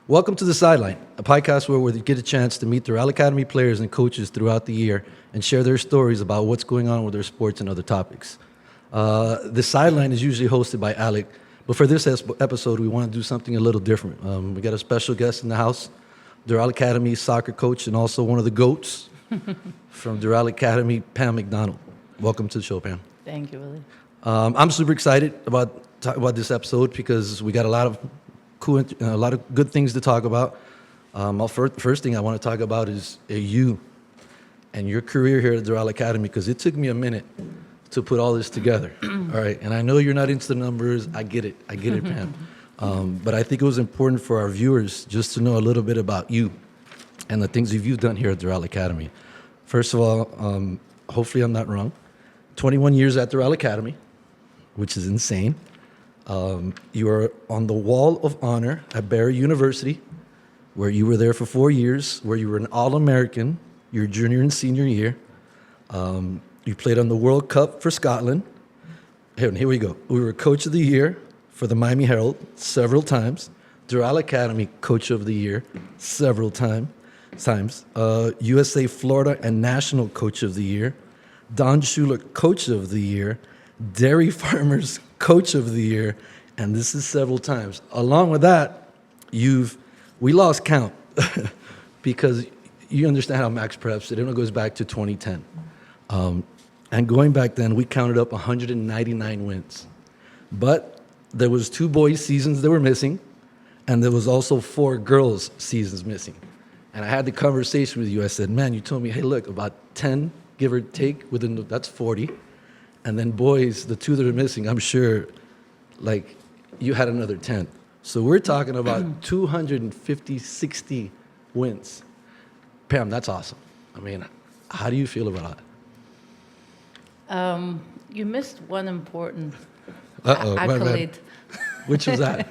Welcome to the Sideline, a podcast where we get a chance to meet Doral Academy players and coaches throughout the year and share their stories about what's going on with their sports and other topics. The Sideline is usually hosted by Alec, but for this episode, we want to do something a little different. We got a special guest in the house, Doral Academy soccer coach and also one of the GOATs from Doral Academy, Pam Mcdonald. Welcome to the show, Pam. Thank you, Willie. I'm super excited about this episode because we got a lot of good things to talk about. First thing I want to talk about is you and your career here at Doral Academy, because it took me a minute to put all this together. All right, and I know you're not into the numbers. I get it, Pam. But I think it was important for our viewers just to know a little bit about you and the things you've done here at Doral Academy. First of all, hopefully I'm not wrong. 21 years at Doral Academy, which is insane. You are on the Wall of Honor at Barry University, where you were there for 4 years, where you were an All-American your junior and senior year. You played on the World Cup for Scotland. Here we go. We were Coach of the Year for the Miami Herald several times. Doral Academy Coach of the Year several times. USA Florida and National Coach of the Year. Don Shula Coach of the Year. Dairy Farmers Coach of the Year, and this is several times. Along with that, we lost count because you understand how Max preps it. It goes back to 2010. And going back then, we counted up 199 wins. But there was 2 boys seasons that were missing, and there was also 4 girls seasons missing. And I had the conversation with you. I said, man, you told me, hey, look, about 10, give or take, that's 40. And then boys, the 2 that are missing, I'm sure, like, you had another 10. So we're talking about 250, 60 wins. Pam, that's awesome. I mean, how do you feel about that? You missed one important Uh-oh, accolade. Which was that?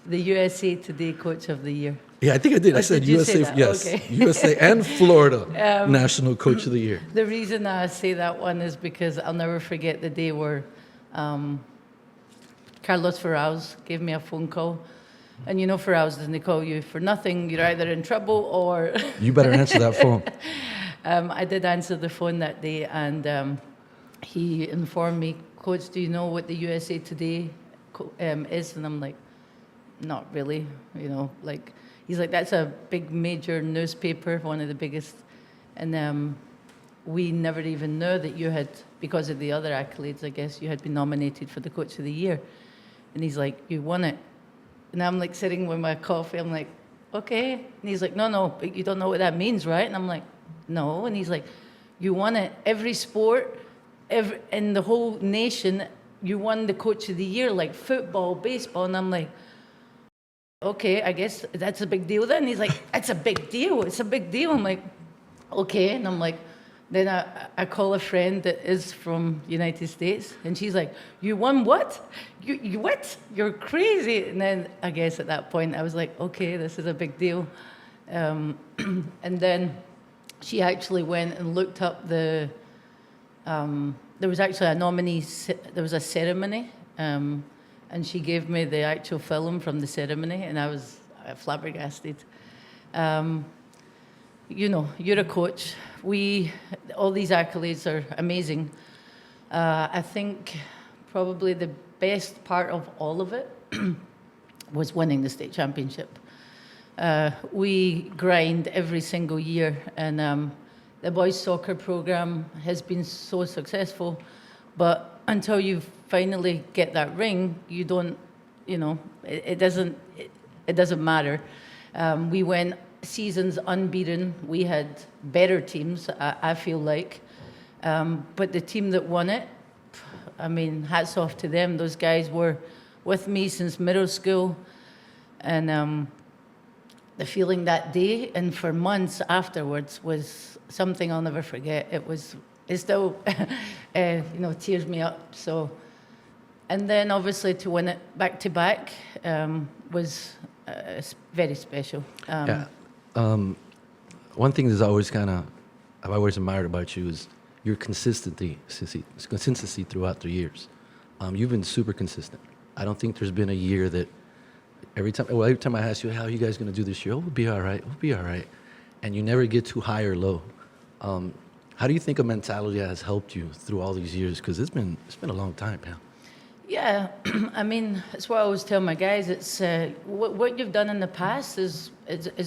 The USA Today Coach of the Year. Yeah, I think I did. I said did you USA, say that? yes. Okay. USA and Florida National Coach of the Year. The reason I say that one is because I'll never forget the day where Carlos Ferraz gave me a phone call. And you know Ferraz doesn't call you for nothing. You're either in trouble or... You better answer that phone. I did answer the phone that day, and he informed me, Coach, do you know what the USA Today is? And I'm like, not really, He's like, that's a big major newspaper, one of the biggest. And we never even knew that you had, because of the other accolades, I guess, you had been nominated for the Coach of the Year. And he's like, you won it. And I'm like sitting with my coffee. I'm like, okay. And he's like, no, but you don't know what that means, right? And I'm like, no. And he's like, you won it. Every sport, in the whole nation, you won the Coach of the Year, like football, baseball. And I'm like, okay, I guess that's a big deal then. He's like, it's a big deal. It's a big deal. I'm like, okay. And I'm like, then I call a friend that is from United States, and she's like, you won what? You what? You're crazy. And then I guess at that point I was like, okay, this is a big deal. And then she actually went and looked up there was actually a nominee, there was a ceremony, and she gave me the actual film from the ceremony, and I was flabbergasted. You're a coach. All these accolades are amazing. I think probably the best part of all of it was winning the state championship. We grind every single year, and the boys' soccer program has been so successful, but until you finally get that ring, you don't, it doesn't matter. We went seasons unbeaten. We had better teams, I feel like. But the team that won it, I mean, hats off to them. Those guys were with me since middle school. And the feeling that day and for months afterwards was something I'll never forget. It still, tears me up. So, and then obviously to win it back to back was very special. One thing that's I've always admired about you is your consistency throughout the years. You've been super consistent. I don't think there's been a year that every time I ask you, how are you guys going to do this year? Oh, we'll be all right. We'll be all right. And you never get too high or low. How do you think a mentality has helped you through all these years? Because it's been a long time, Pam. Yeah, I mean, it's what I always tell my guys. It's what you've done in the past is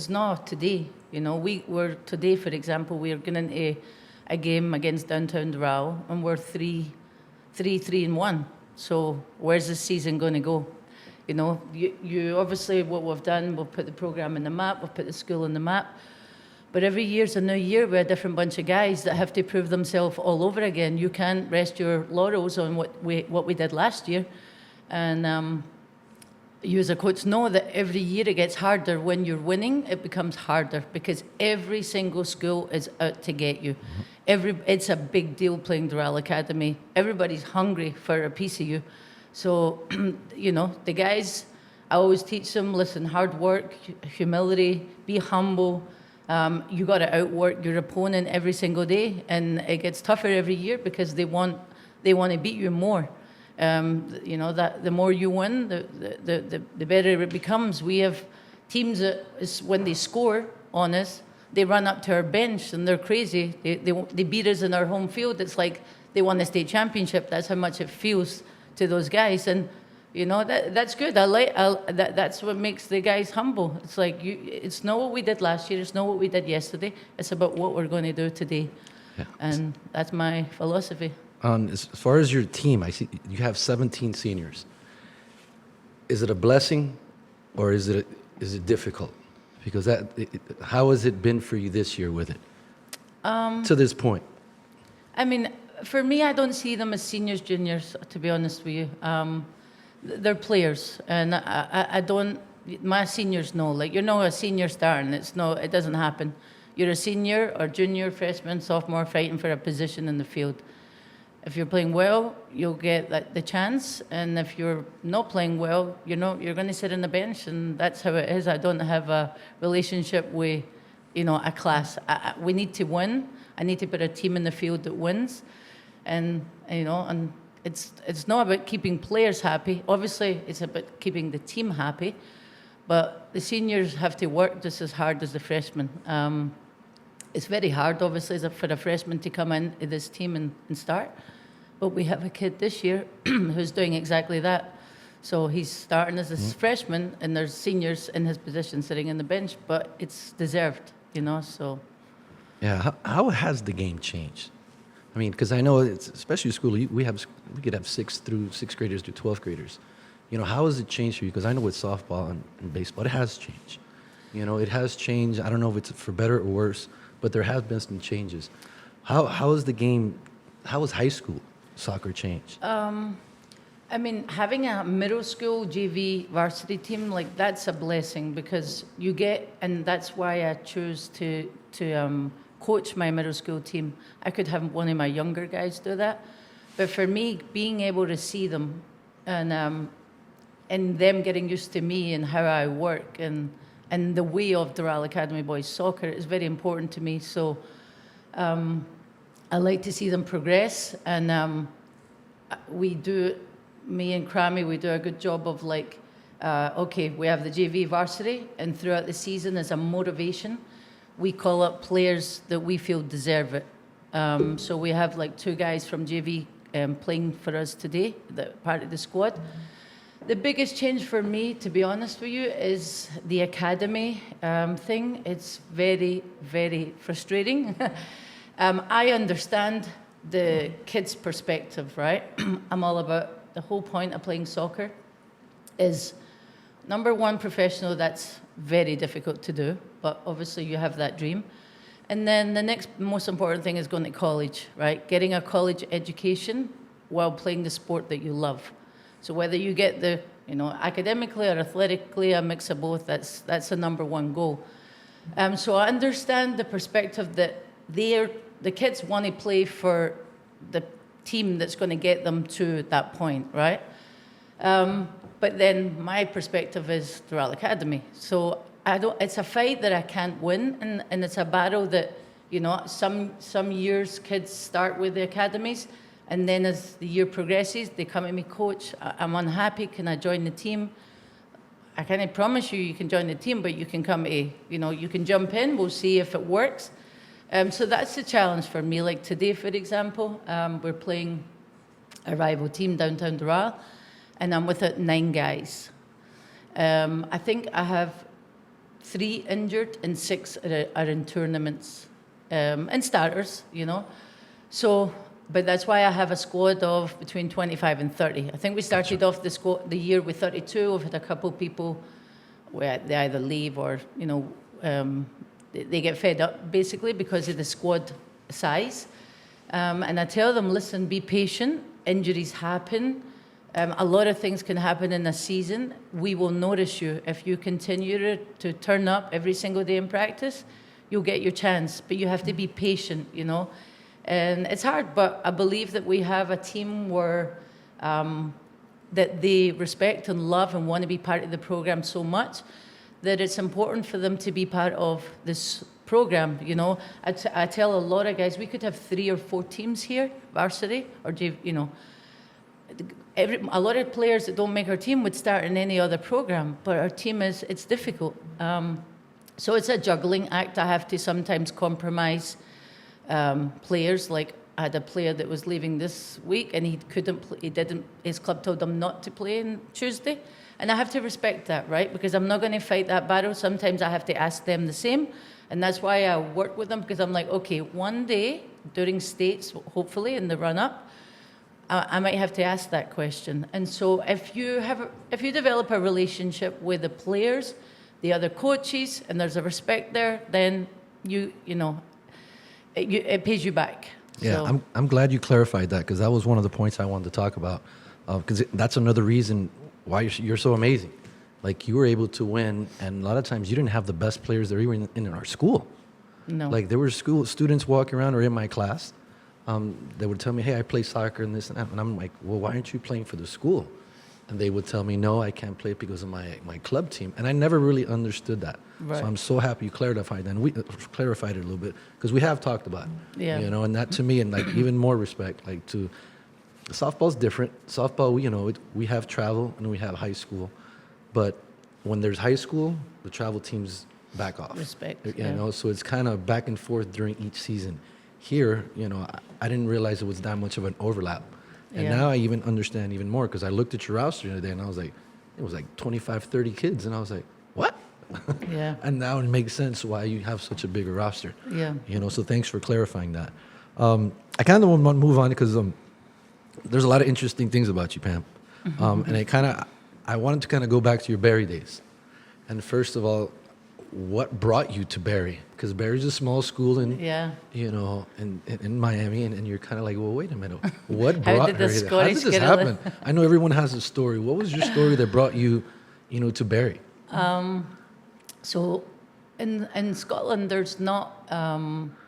not today. You know, we're today, for example, we're going into a game against Downtown Doral, and we're 3-3-1. So where's the season going to go? You know, you obviously what we've done, we've put the program in the map, we've put the school in the map. But every year's a new year with a different bunch of guys that have to prove themselves all over again. You can't rest your laurels on what we did last year. And you as a coach know that every year it gets harder. When you're winning, it becomes harder because every single school is out to get you. It's a big deal playing Doral Academy. Everybody's hungry for a piece of you. So, you know, the guys, I always teach them, listen, hard work, humility, be humble. You got to outwork your opponent every single day, and it gets tougher every year because they want to beat you more. You know that the more you win, the better it becomes. We have teams that when they score on us, they run up to our bench and they're crazy. They beat us in our home field. It's like they won the state championship. That's how much it feels to those guys, and you know that's good. That's what makes the guys humble. It's like it's not what we did last year. It's not what we did yesterday. It's about what we're going to do today, and that's my philosophy. As far as your team, I see you have 17 seniors. Is it a blessing, or is it difficult? Because how has it been for you this year with it? To this point. I mean, for me, I don't see them as seniors, juniors. To be honest with you. They're players, and I don't. My seniors know, like you're not a senior starting. It doesn't happen. You're a senior or junior, freshman, sophomore, fighting for a position in the field. If you're playing well, you'll get the chance, and if you're not playing well, you're going to sit on the bench, and that's how it is. I don't have a relationship with, a class. We need to win. I need to put a team in the field that wins, and. It's not about keeping players happy. Obviously, it's about keeping the team happy. But the seniors have to work just as hard as the freshmen. It's very hard, obviously, for a freshman to come into this team and start. But we have a kid this year who's doing exactly that. So he's starting as a freshman, and there's seniors in his position sitting in the bench. But it's deserved, so... Yeah, how has the game changed? I mean, because I know, especially school, we could have 6th through 6th graders to 12th graders. How has it changed for you? Because I know with softball and baseball, it has changed. It has changed. I don't know if it's for better or worse, but there have been some changes. How has the game, how has high school soccer changed? I mean, having a middle school JV varsity team, that's a blessing because you get, and that's why I chose to coach my middle school team. I could have one of my younger guys do that, but for me, being able to see them and them getting used to me and how I work and the way of Doral Academy boys soccer is very important to me. So I like to see them progress, and me and Crammy, we do a good job of okay, we have the JV varsity, and throughout the season as a motivation, we call up players that we feel deserve it. So we have 2 guys from JV playing for us today, that part of the squad. The biggest change for me, to be honest with you, is the academy thing. It's very, very frustrating. I understand the kids' perspective, right? I'm all about the whole point of playing soccer is, number one, professional. That's very difficult to do, but obviously you have that dream. And then the next most important thing is going to college, right? Getting a college education while playing the sport that you love. So whether you get the, academically or athletically, a mix of both, that's the number one goal. So I understand the perspective that the kids want to play for the team that's going to get them to that point, right? But then my perspective is Doral Academy. So it's a fight that I can't win, and it's a battle that, some years kids start with the academies, and then as the year progresses, they come to me, coach, I'm unhappy, can I join the team? I can't promise you can join the team, but you can come to, you can jump in. We'll see if it works. So that's the challenge for me. Like today, for example, we're playing a rival team, downtown Doral, and I'm with 9 guys. I think I have 3 injured and 6 are in tournaments and starters, So, but that's why I have a squad of between 25 and 30. I think we started off the year with 32. We've had a couple of people where they either leave or, they get fed up basically because of the squad size. And I tell them, listen, be patient. Injuries happen. A lot of things can happen in a season. We will notice you. If you continue to turn up every single day in practice, you'll get your chance. But you have to be patient, And it's hard, but I believe that we have a team where that they respect and love and want to be part of the program so much that it's important for them to be part of this program, I tell a lot of guys, we could have 3 or 4 teams here, varsity, or, a lot of players that don't make our team would start in any other program, but our team it's difficult. So it's a juggling act. I have to sometimes compromise players. Like I had a player that was leaving this week and he couldn't play, his club told him not to play on Tuesday. And I have to respect that, right? Because I'm not going to fight that battle. Sometimes I have to ask them the same. And that's why I work with them, because I'm like, okay, one day during states, hopefully in the run-up, I might have to ask that question. And so if you develop a relationship with the players, the other coaches, and there's a respect there, then it pays you back. Yeah, So. I'm glad you clarified that, because that was one of the points I wanted to talk about. Because that's another reason why you're so amazing. Like, you were able to win, and a lot of times you didn't have the best players that were even in our school. No. Like, there were students walking around or in my class. They would tell me, hey, I play soccer and this and that. And I'm like, well, why aren't you playing for the school? And they would tell me, no, I can't play because of my club team. And I never really understood that. Right. So I'm so happy you clarified that. And we clarified it a little bit, because we have talked about it. Yeah. And that to me, and like even more respect, like to softball's different. Softball, we have travel and we have high school. But when there's high school, the travel teams back off. Respect. So it's kind of back and forth during each season. Here, I didn't realize it was that much of an overlap. And Yeah. now I even understand even more, because I looked at your roster the other day and I was like, it was like 25, 30 kids. And I was like, what? Yeah. And now it makes sense why you have such a bigger roster. Yeah. So thanks for clarifying that. I kind of want to move on, because there's a lot of interesting things about you, Pam. And I wanted to kind of go back to your Barrie days. And first of all, what brought you to Barrie? Because Barrie's a small school in Miami, and you're kind of like, well, wait a minute, what brought did the her here? How Scottish did this get a happen? I know everyone has a story. What was your story that brought you, to Barrie? So in Scotland, there's not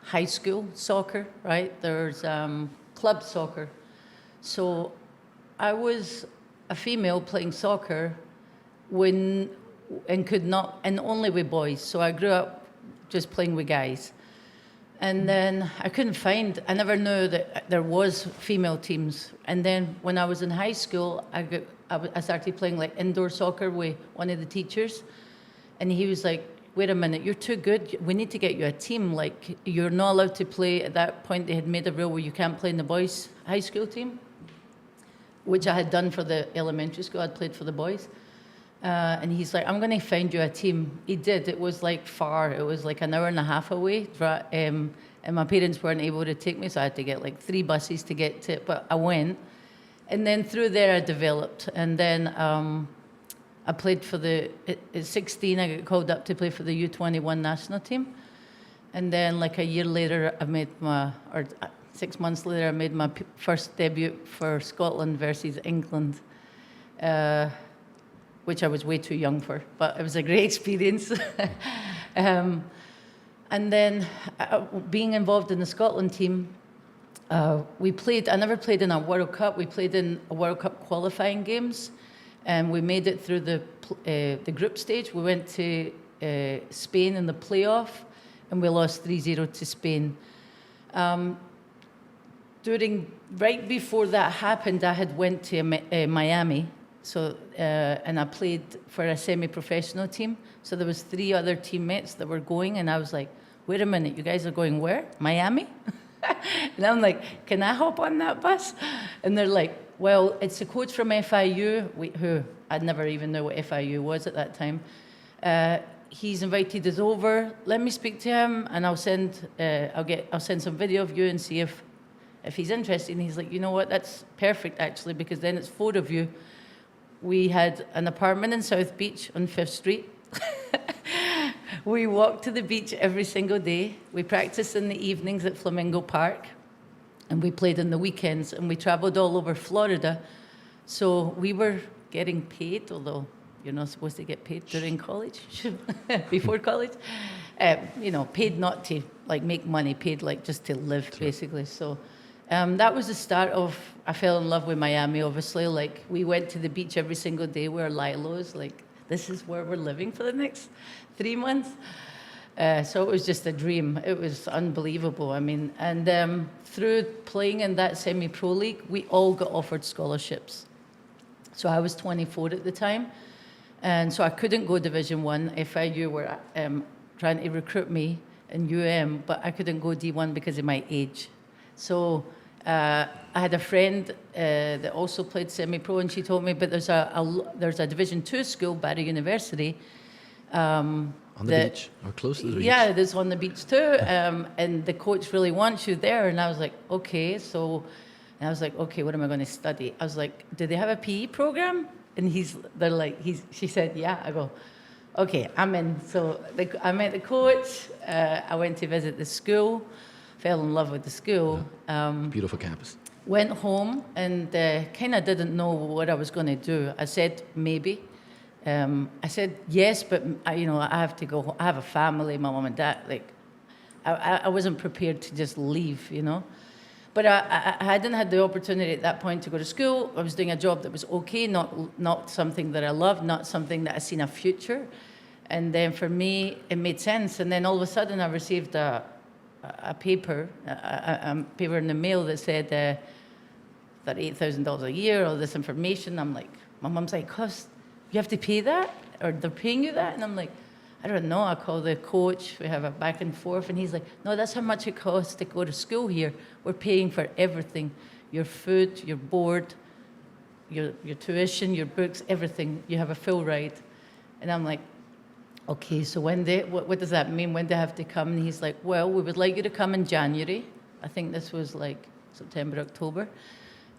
high school soccer, right? There's club soccer. So I was a female playing soccer and only with boys. So I grew up just playing with guys. And then I never knew that there was female teams. And then when I was in high school, I started playing like indoor soccer with one of the teachers. And he was like, wait a minute, you're too good. We need to get you a team. Like, you're not allowed to play. At that point, they had made a rule where you can't play in the boys' high school team, which I had done for the elementary school. I'd played for the boys. And he's like, I'm going to find you a team. He did. It was like far. It was like an hour and a half away. And my parents weren't able to take me, so I had to get like 3 buses to get to it. But I went. And then through there, I developed. And then I played for at 16, I got called up to play for the U21 national team. And then like a year later, 6 months later, I made my first debut for Scotland versus England. Which I was way too young for, but it was a great experience. And then being involved in the Scotland team, I never played in a World Cup. We played in a World Cup qualifying games, and we made it through the group stage. We went to Spain in the playoff, and we lost 3-0 to Spain. Right before that happened, I had went to Miami. So, and I played for a semi-professional team. So there was 3 other teammates that were going, and I was like, wait a minute, you guys are going where? Miami? And I'm like, can I hop on that bus? And they're like, well, it's a coach from FIU, who I'd never even know what FIU was at that time. He's invited us over. Let me speak to him, and I'll send some video of you and see if he's interested. And he's like, you know what? That's perfect actually, because then it's 4 of you. We had an apartment in South Beach on 5th Street. We walked to the beach every single day. We practiced in the evenings at Flamingo Park, and we played on the weekends, and we traveled all over Florida. So we were getting paid, although you're not supposed to get paid during college, before college. Paid not to like make money, paid like just to live, basically. So that was the start of, I fell in love with Miami, obviously. Like, we went to the beach every single day. We were Lilos, like, this is where we're living for the next 3 months. So it was just a dream. It was unbelievable. I mean, and through playing in that semi-pro league, we all got offered scholarships. So I was 24 at the time, and so I couldn't go Division 1. FIU were trying to recruit me in but I couldn't go D1 because of my age. So I had a friend that also played semi-pro, and she told me, but there's a Division 2 school, Barry University. On the beach, or close to the beach. Yeah, there's on the beach too, and the coach really wants you there. And I was like, okay. So and I was like, okay, what am I going to study? I was like, do they have a PE program? And she said, yeah. I go, okay, I'm in. So I met the coach. I went to visit the school. Fell in love with the school. Beautiful campus. Went home and kind of didn't know what I was going to do. I said maybe. I said yes, but I have to go. I have a family, my mom and dad. Like, I wasn't prepared to just leave, But I hadn't had the opportunity at that point to go to school. I was doing a job that was okay, not something that I loved, not something that I seen a future. And then for me, it made sense. And then all of a sudden, I received a paper in the mail that said that $8,000 a year, all this information. I'm like, my mom's like, you have to pay that? Or they're paying you that? And I'm like, I don't know. I call the coach. We have a back and forth. And he's like, no, that's how much it costs to go to school here. We're paying for everything. Your food, your board, your tuition, your books, everything. You have a full ride. And I'm like, okay, so what does that mean? When do I have to come? And he's like, well, we would like you to come in January. I think this was like September, October.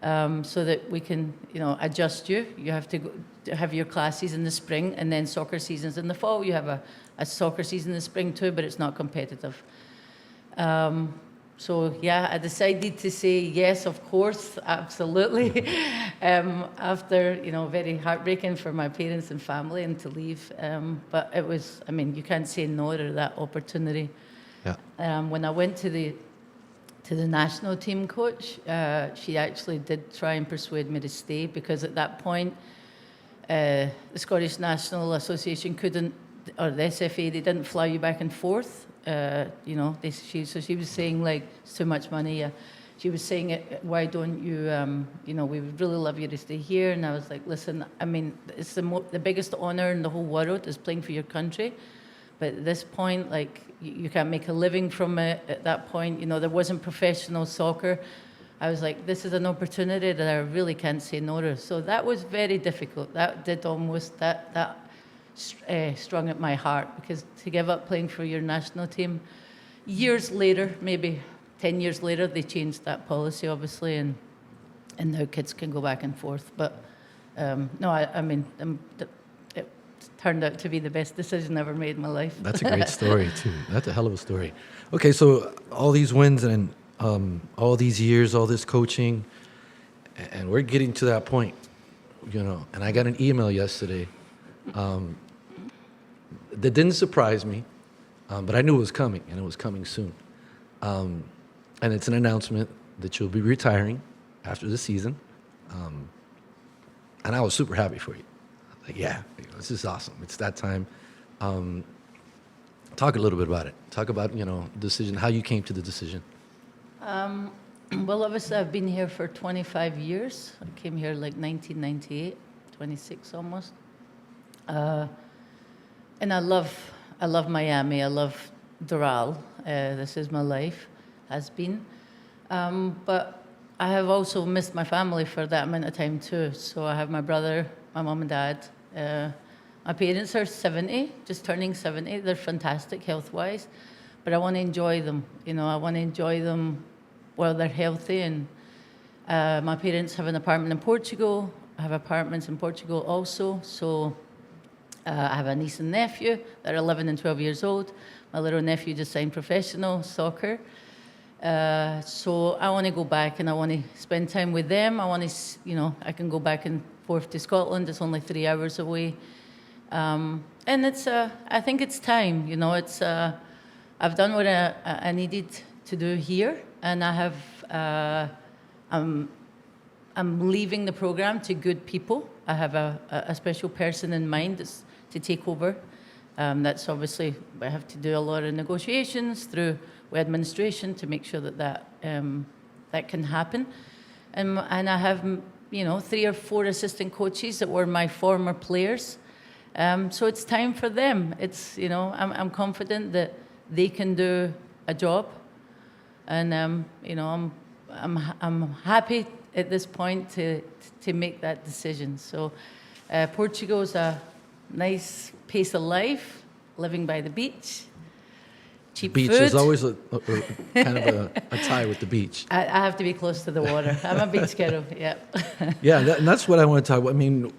So that we can, adjust you. You have to have your classes in the spring, and then soccer seasons in the fall. You have a soccer season in the spring too, but it's not competitive. So yeah, I decided to say yes, of course, absolutely. After, very heartbreaking for my parents and family and to leave. But it was, you can't say no to that opportunity. Yeah. When I went to the national team coach, she actually did try and persuade me to stay, because at that point, the Scottish National Association couldn't, or the SFA, they didn't fly you back and forth. So she was saying, like, it's too much money. She was saying, why don't you, we would really love you to stay here. And I was like, listen, it's the biggest honor in the whole world is playing for your country. But at this point, like, you can't make a living from it at that point. There wasn't professional soccer. I was like, this is an opportunity that I really can't say no to. So that was very difficult. That did almost, that strung at my heart, because to give up playing for your national team, years later, maybe 10 years later, they changed that policy, obviously, and now kids can go back and forth. But it turned out to be the best decision ever made in my life. That's a great story, too. That's a hell of a story. Okay, so all these wins and all these years, all this coaching, and we're getting to that point, and I got an email yesterday that didn't surprise me, but I knew it was coming, and it was coming soon. And it's an announcement that you'll be retiring after the season. And I was super happy for you. Like, yeah, this is awesome. It's that time. Talk a little bit about it. Talk about, decision, how you came to the decision. Well, obviously, I've been here for 25 years. I came here like 1998, 26 almost. And I love Miami. I love Doral. This is my life, has been. But I have also missed my family for that amount of time too. So I have my brother, my mom and dad. My parents are 70, just turning 70. They're fantastic health-wise, but I want to enjoy them. You know, I want to enjoy them while they're healthy. And my parents have an apartment in Portugal. I have apartments in Portugal also. So I have a niece and nephew that are 11 and 12 years old. My little nephew just signed professional soccer. So I want to go back and I want to spend time with them. I want to, you know, I can go back and forth to Scotland. It's only 3 hours away. And it's, I think it's time, you know, it's, I've done what I needed to do here, and I have, I'm leaving the program to good people. I have a special person in mind that's to take over. That's obviously, I have to do a lot of negotiations through administration to make sure that that can happen. And I have, you know, 3 or 4 assistant coaches that were my former players. So it's time for them. It's, you know, I'm confident that they can do a job, and you know, I'm happy at this point to make that decision. So Portugal's a nice pace of life, living by the beach, cheap Beach food. is always a kind of a tie with the beach. I have to be close to the water. I'm a beach girl. Yeah. Yeah, and that's what I want to talk about. I mean,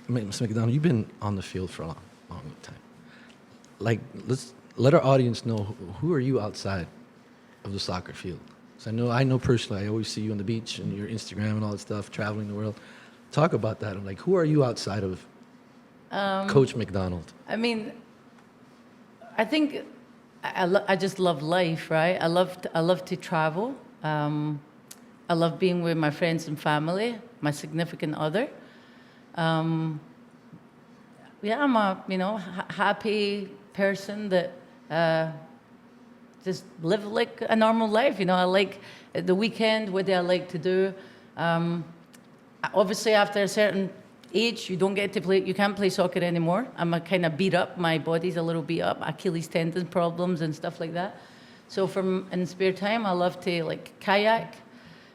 Ms. McDonald, you've been on the field for a long, long time. Like, let's let our audience know, who are you outside of the soccer field? So I know personally, I always see you on the beach and your Instagram and all that stuff, traveling the world. Talk about that. I'm like, who are you outside of Coach McDonald? I mean, I think I just love life, right? I love to travel. I love being with my friends and family, my significant other. Yeah, I'm a, you know, happy person that just live like a normal life. You know, I like the weekend, what do I like to do? Obviously, after a certain age, you don't get to play, you can't play soccer anymore. I'm a kind of beat up, my body's a little beat up, Achilles tendon problems and stuff like that. So in spare time, I love to like kayak.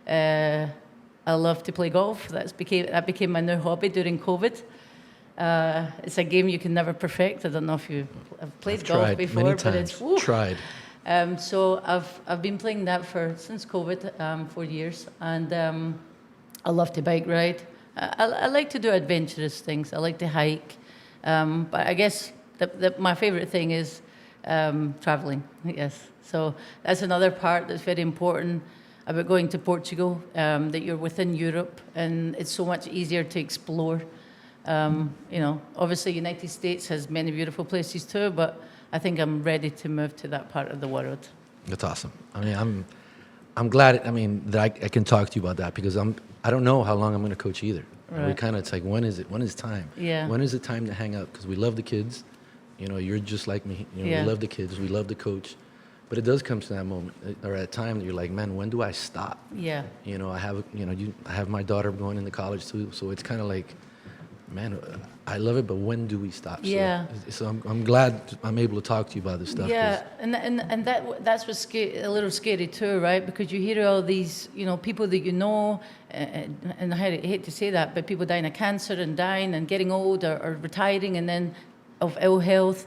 I love to play golf. That became my new hobby during COVID. It's a game you can never perfect. I don't know if you have played golf before, many but times. it's woo. Tried. So I've been playing that since COVID, 4 years, and I love to bike ride. I like to do adventurous things. I like to hike, but I guess my favorite thing is traveling. Yes, so that's another part that's very important about going to Portugal. That you're within Europe, and it's so much easier to explore. You know, obviously, United States has many beautiful places too, but I think I'm ready to move to that part of the world. That's awesome. I mean, I'm glad. I mean, that I can talk to you about that, because I don't know how long I'm going to coach either. Right. We kind of, it's like, when is it? When is time? Yeah. When is it time to hang up? Because we love the kids. You know, you're just like me. You know, Yeah. we love the kids. We love the coach. But it does come to that moment, or at a time that you're like, man, when do I stop? Yeah. You know, I have my daughter going into college too, so it's kind of like, man, I love it, but when do we stop? Yeah. So I'm glad I'm able to talk to you about this stuff. Yeah, and that's what's a little scary too, right? Because you hear all these, you know, people that you know, and I hate to say that, but people dying of cancer and dying and getting old or retiring and then of ill health.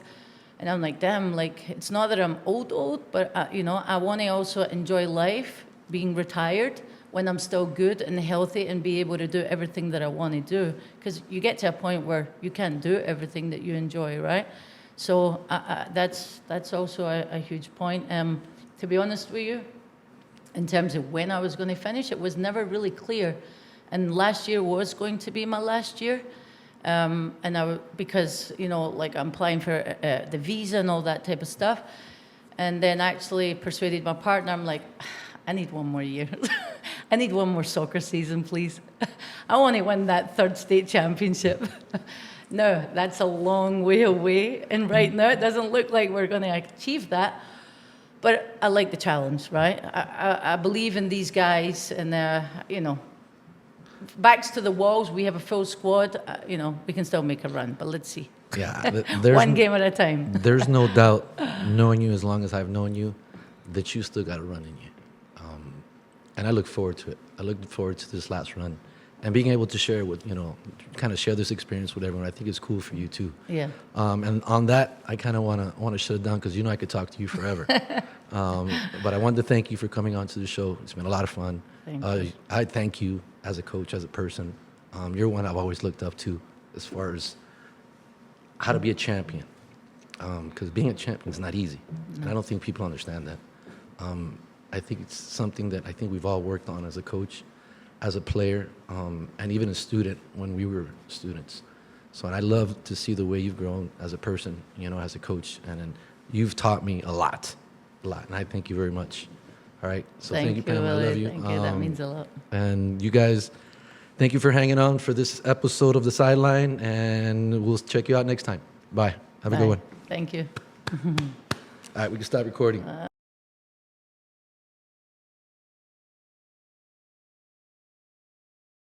And I'm like, damn, like, it's not that I'm old, but, you know, I want to also enjoy life, being retired, when I'm still good and healthy and be able to do everything that I want to do. Because you get to a point where you can't do everything that you enjoy, right? So that's also a huge point. To be honest with you, in terms of when I was going to finish, it was never really clear. And last year was going to be my last year. Because, you know, like I'm applying for the visa and all that type of stuff. And then actually persuaded my partner, I'm like, I need one more year. I need one more soccer season, please. I want to win that 3rd state championship. No, that's a long way away. And right now, it doesn't look like we're going to achieve that. But I like the challenge, right? I believe in these guys, and, you know, backs to the walls, we have a full squad, you know, we can still make a run, but let's see. Yeah, there's One game at a time. There's no doubt, knowing you as long as I've known you, that you still got a run in you. And I look forward to it. I look forward to this last run. And being able to share with, you know, kind of share this experience with everyone, I think it's cool for you too. Yeah. And on that, I kind of want to shut it down because, you know, I could talk to you forever. But I wanted to thank you for coming on to the show. It's been a lot of fun. Thank you. I thank you as a coach, as a person. You're one I've always looked up to as far as how to be a champion. Because being a champion is not easy. And I don't think people understand that. I think it's something that I think we've all worked on as a coach, as a player, and even a student when we were students. So, and I love to see the way you've grown as a person, you know, as a coach. And you've taught me a lot. And I thank you very much. All right. So thank you, Pam. Willie. I love you. Thank you. That means a lot. And you guys, thank you for hanging on for this episode of The Sideline. And we'll check you out next time. Bye. Have a good Bye. one. Thank you. All right. We can stop recording.